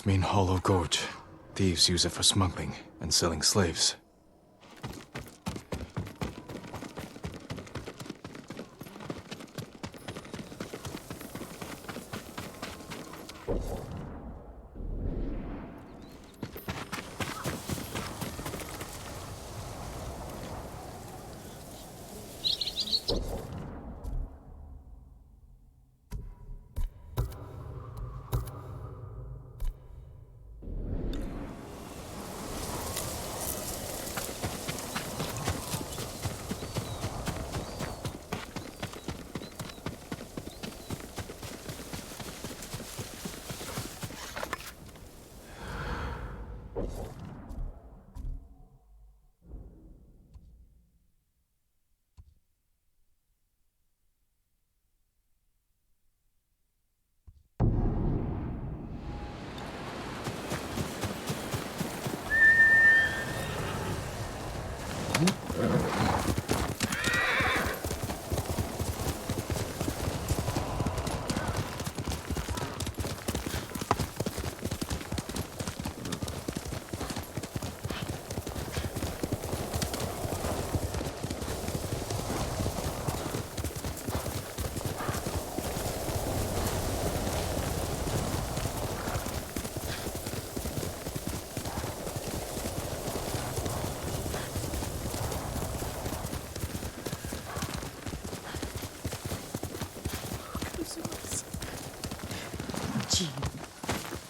must mean Hollow Gorge. Thieves use it for smuggling and selling slaves.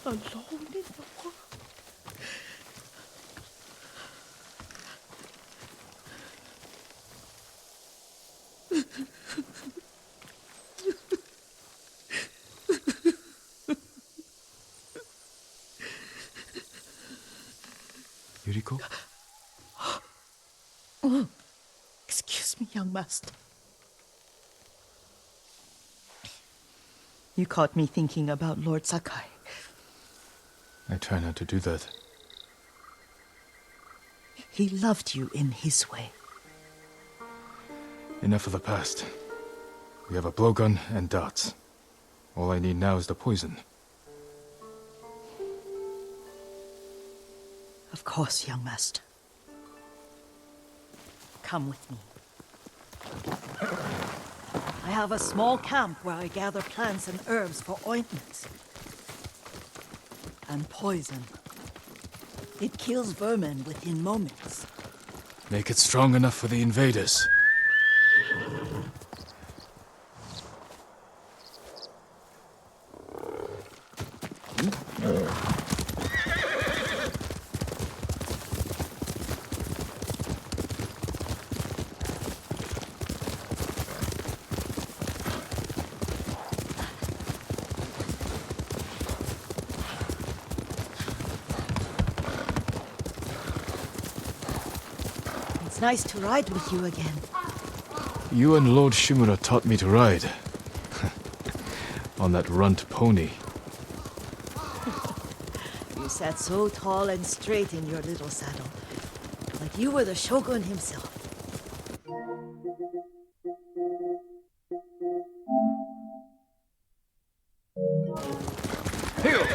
Alone in the world. Yuriko? Oh, excuse me, young master. You caught me thinking about Lord Sakai. I try not to do that. He loved you in his way. Enough of the past. We have a blowgun and dots. All I need now is the poison. Of course, young master. Come with me. I have a small camp where I gather plants and herbs for ointments. And poison. It kills vermin within moments. Make it strong enough for the invaders. It's nice to ride with you again. You and Lord Shimura taught me to ride. On that runt pony. You sat so tall and straight in your little saddle. Like you were the Shogun himself. Heel!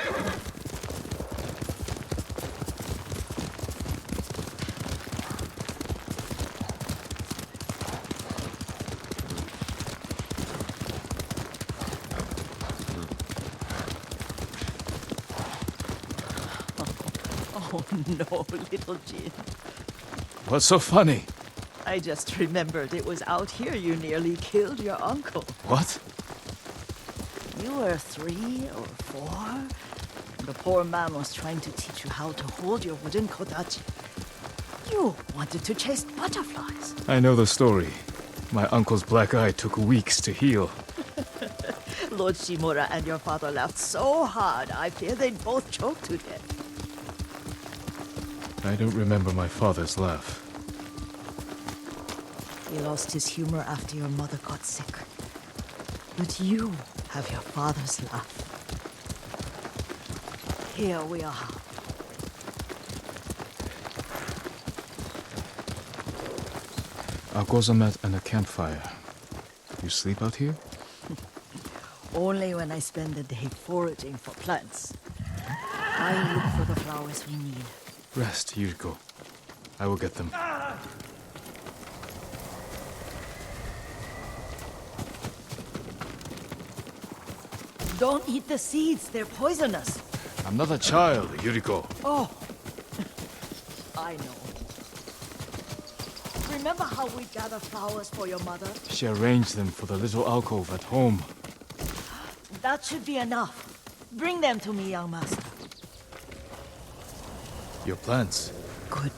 Oh no, little Jin. What's so funny? I just remembered it was out here you nearly killed your uncle. What? You were 3 or 4. The poor man was trying to teach you how to hold your wooden kodachi. You wanted to chase butterflies. I know the story. My uncle's black eye took weeks to heal. Lord Shimura and your father laughed so hard, I fear they'd both choke to death. I don't remember my father's laugh. He lost his humor after your mother got sick. But you have your father's laugh. Here we are. A gozamat and a campfire. You sleep out here? Only when I spend the day foraging for plants. I'll look for the flowers we need. Rest, Yuriko. I will get them. Don't eat the seeds, they're poisonous. I'm not a child, Yuriko. Oh, I know. Remember how we gather flowers for your mother? She arranged them for the little alcove at home. That should be enough. Bring them to me, young master. Your plants. Good.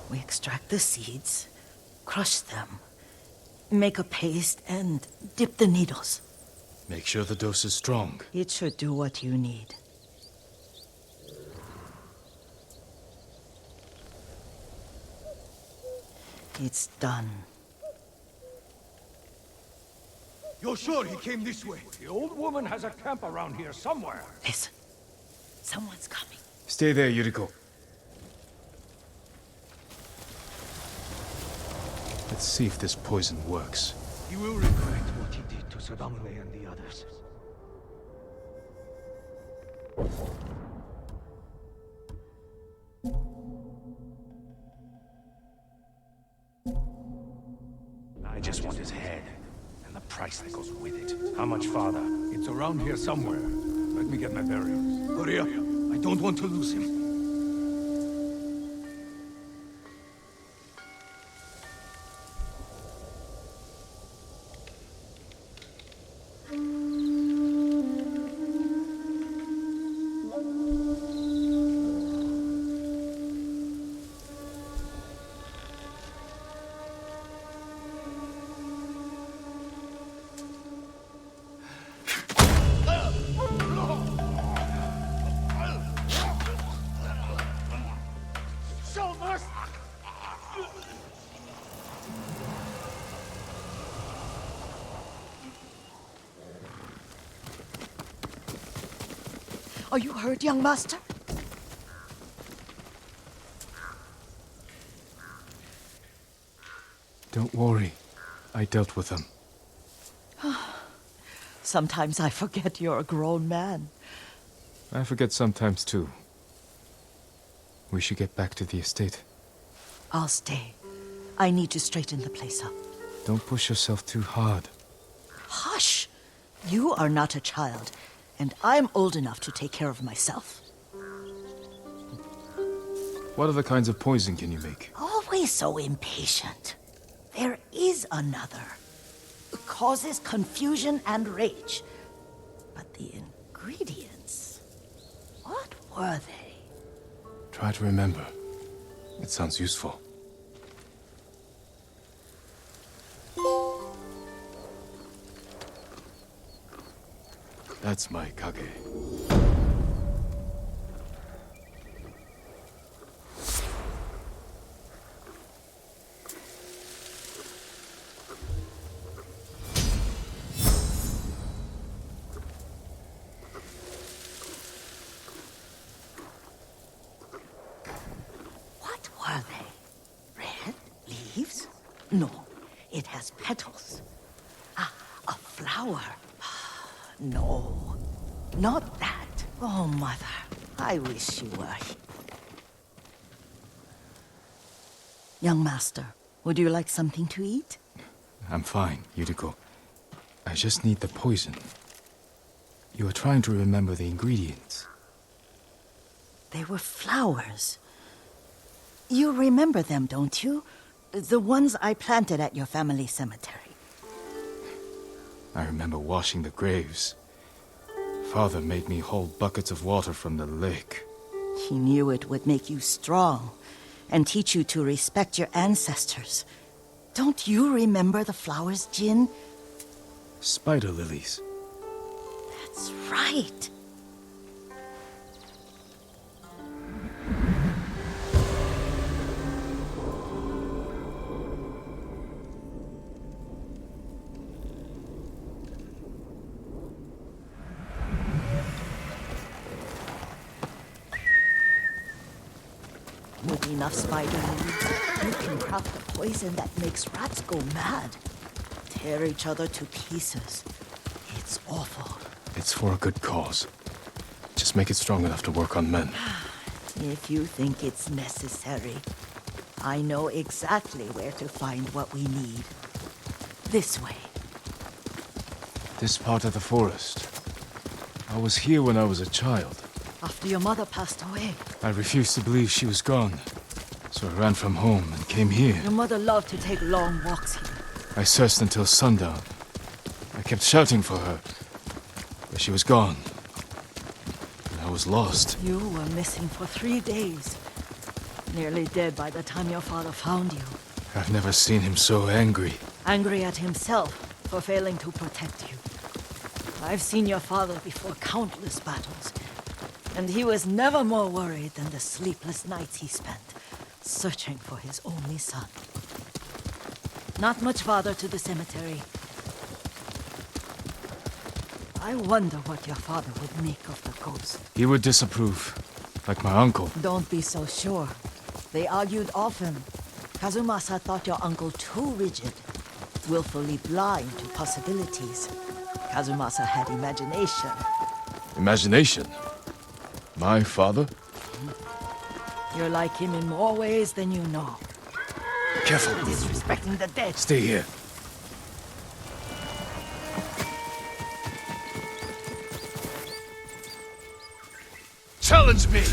We extract the seeds, crush them, make a paste, and dip the needles. Make sure the dose is strong. It should do what you need. It's done. You're sure he came this way? The old woman has a camp around here somewhere. Listen. Someone's coming. Stay there, Yuriko. Let's see if this poison works. He will regret what he did to Sadamune and the others. I just want his head, and the price that goes with it. How much farther? It's around here somewhere. Let me get my bearings. Hurry up. I don't want to lose him. Are you hurt, young master? Don't worry. I dealt with them. Sometimes I forget you're a grown man. I forget sometimes too. We should get back to the estate. I'll stay. I need to straighten the place up. Don't push yourself too hard. Hush! You are not a child, and I'm old enough to take care of myself. What other kinds of poison can you make? Always so impatient. There is another. It causes confusion and rage. But the ingredients... what were they? Try to remember. It sounds useful. That's my Kage. What were they? Red leaves? No, it has petals. Ah, a flower. No, not that. Oh, Mother, I wish you were here. Young master, would you like something to eat? I'm fine, Yuriko. I just need the poison. You are trying to remember the ingredients. They were flowers. You remember them, don't you? The ones I planted at your family cemetery. I remember washing the graves. Father made me hold buckets of water from the lake. He knew it would make you strong and teach you to respect your ancestors. Don't you remember the flowers, Jin? Spider lilies. That's right. With enough spider leaves, you can craft a poison that makes rats go mad. Tear each other to pieces. It's awful. It's for a good cause. Just make it strong enough to work on men. If you think it's necessary, I know exactly where to find what we need. This way. This part of the forest. I was here when I was a child. After your mother passed away. I refused to believe she was gone. So I ran from home and came here. Your mother loved to take long walks here. I searched until sundown. I kept shouting for her. But she was gone. And I was lost. You were missing for 3 days. Nearly dead by the time your father found you. I've never seen him so angry. Angry at himself for failing to protect you. I've seen your father before countless battles. And he was never more worried than the sleepless nights he spent searching for his only son. Not much farther to the cemetery. I wonder what your father would make of the ghost. He would disapprove, like my uncle. Don't be so sure. They argued often. Kazumasa thought your uncle too rigid, willfully blind to possibilities. Kazumasa had imagination. Imagination? My father? You're like him in more ways than you know. Careful. Disrespecting the dead. Stay here. Challenge me!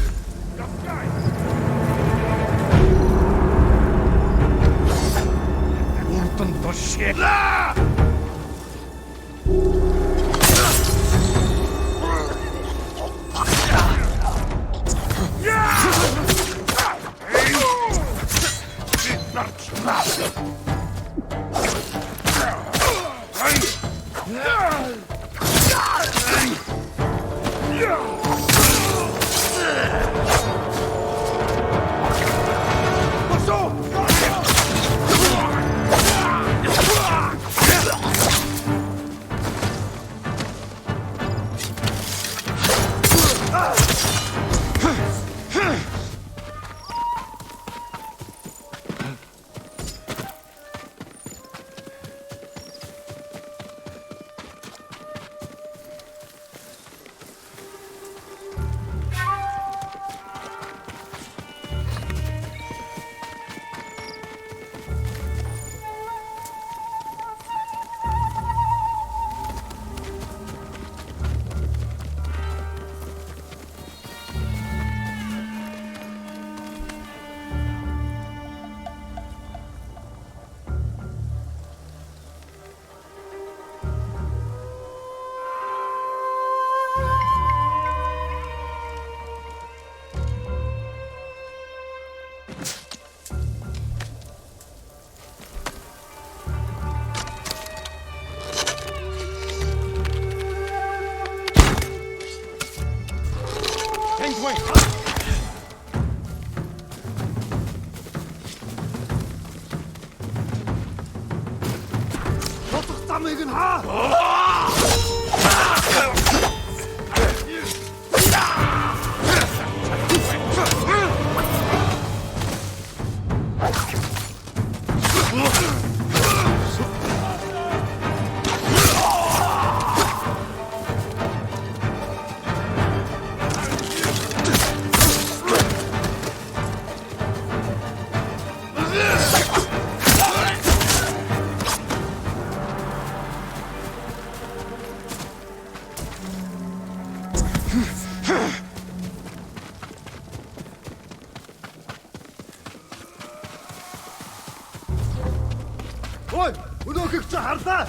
Ой, өнөөхийг чи харлаа.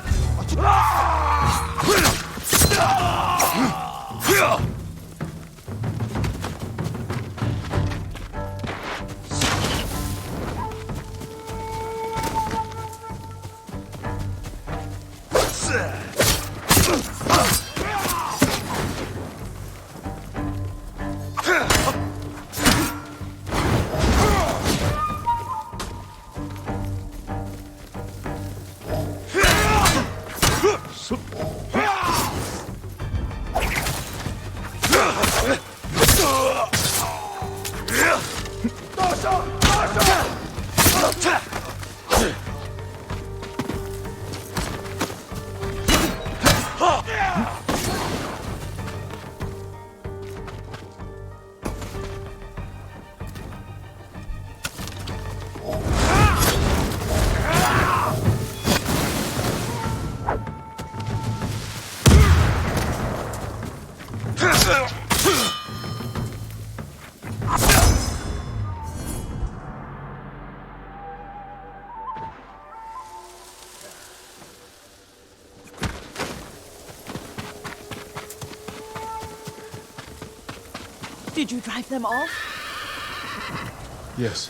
Did you drive them off? Yes.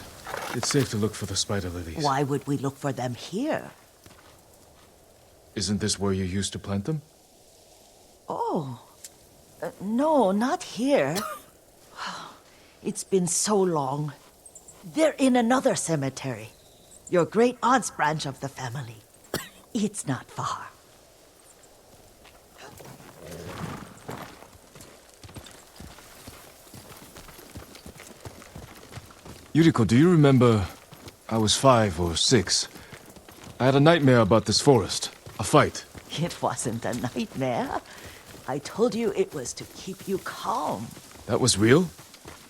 It's safe to look for the spider lilies. Why would we look for them here? Isn't this where you used to plant them? Oh. No, not here. It's been so long. They're in another cemetery. Your great aunt's branch of the family. It's not far. Yuriko, do you remember... I was 5 or 6. I had a nightmare about this forest. A fight. It wasn't a nightmare. I told you it was to keep you calm. That was real?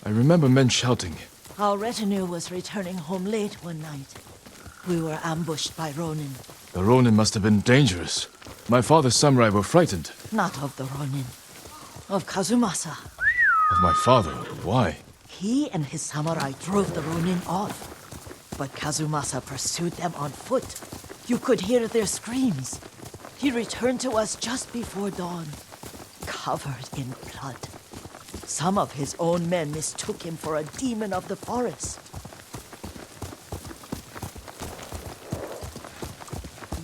I remember men shouting. Our retinue was returning home late one night. We were ambushed by Ronin. The Ronin must have been dangerous. My father's samurai were frightened. Not of the Ronin. Of Kazumasa. Of my father? Why? He and his samurai drove the Ronin off. But Kazumasa pursued them on foot. You could hear their screams. He returned to us just before dawn, covered in blood. Some of his own men mistook him for a demon of the forest.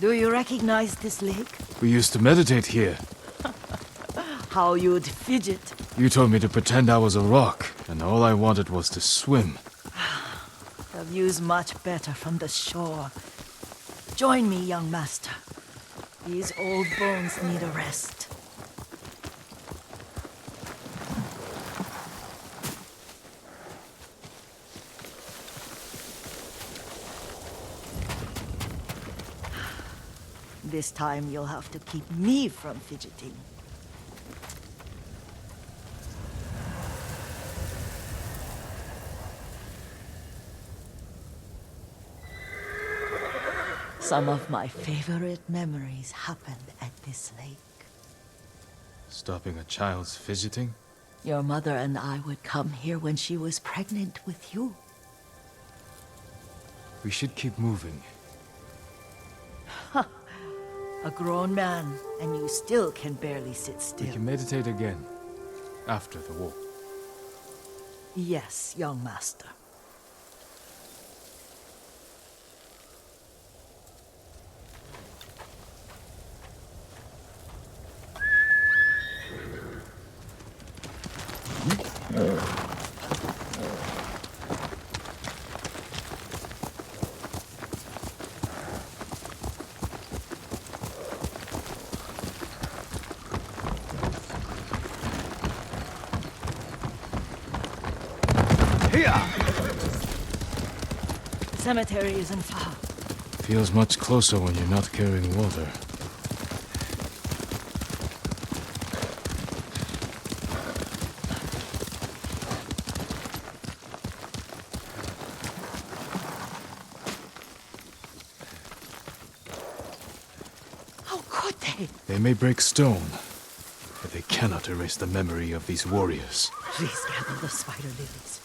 Do you recognize this lake? We used to meditate here. How you'd fidget. You told me to pretend I was a rock, and all I wanted was to swim. The view's much better from the shore. Join me, young master. These old bones need a rest. This time you'll have to keep me from fidgeting. Some of my favorite memories happened at this lake. Stopping a child's fidgeting? Your mother and I would come here when she was pregnant with you. We should keep moving. A grown man, and you still can barely sit We still. can meditate again. After the war. Yes, young master. The cemetery isn't far. Feels much closer when you're not carrying water. How could they? They may break stone, but they cannot erase the memory of these warriors. Please gather the spider lilies.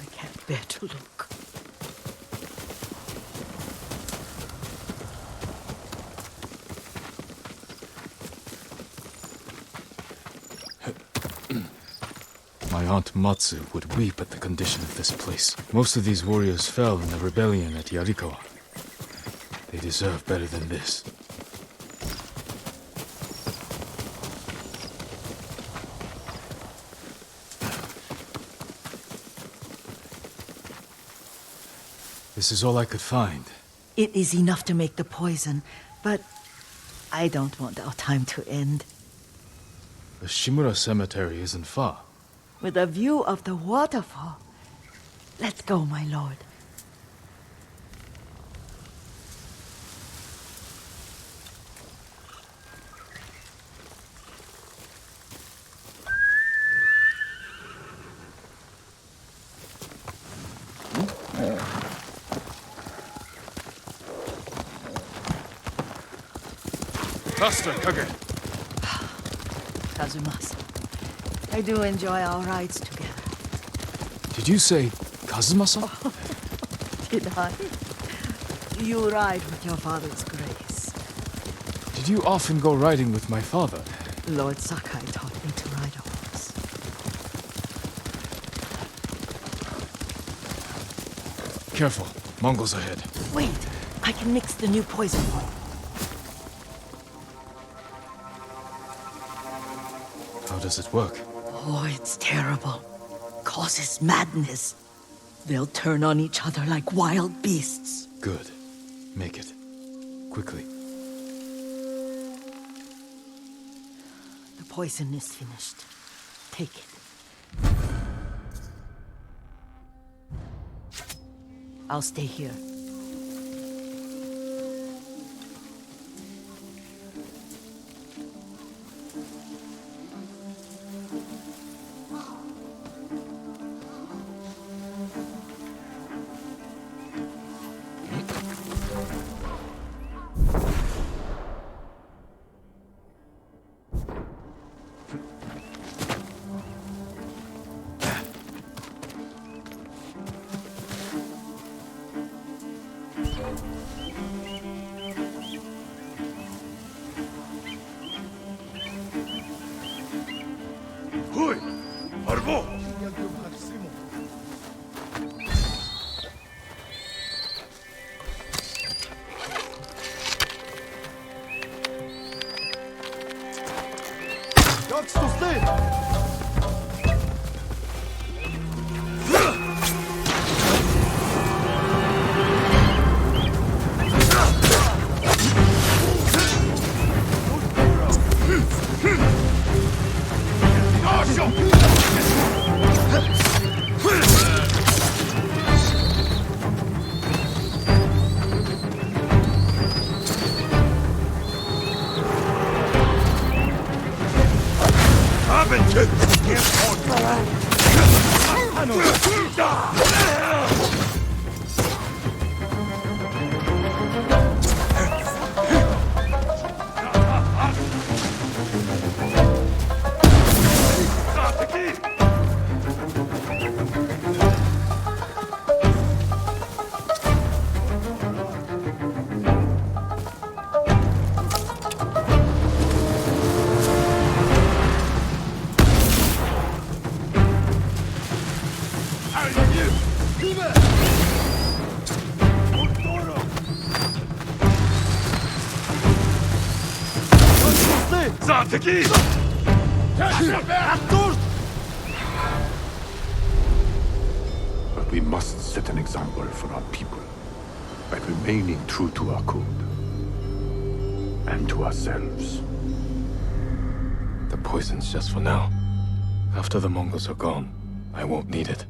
I can't bear to look. My aunt Matsu would weep at the condition of this place. Most of these warriors fell in the rebellion at Yarikawa. They deserve better than this. This is all I could find. It is enough to make the poison, but I don't want our time to end. The Shimura Cemetery isn't far. With a view of the waterfall. Let's go, my lord. Faster, Kage! Kazumasa, I do enjoy our rides together. Did you say Kazumasa? Did I? You ride with your father's grace. Did you often go riding with my father? Lord Sakai taught me to ride a horse. Careful. Mongols ahead. Wait, I can mix the new poison. How does it work? Oh, it's terrible. Causes madness. They'll turn on each other like wild beasts. Good. Make it. Quickly. The poison is finished. Take it. I'll stay here. Hui! Arbo! Zateki! But we must set an example for our people by remaining true to our code and to ourselves. The poison's just for now. After the Mongols are gone, I won't need it.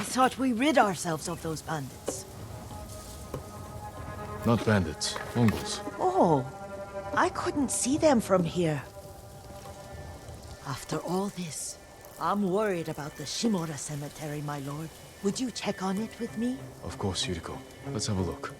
I thought we rid ourselves of those bandits. Not bandits, Mongols. Oh, I couldn't see them from here. After all this, I'm worried about the Shimura cemetery, my lord. Would you check on it with me? Of course, Yuriko. Let's have a look.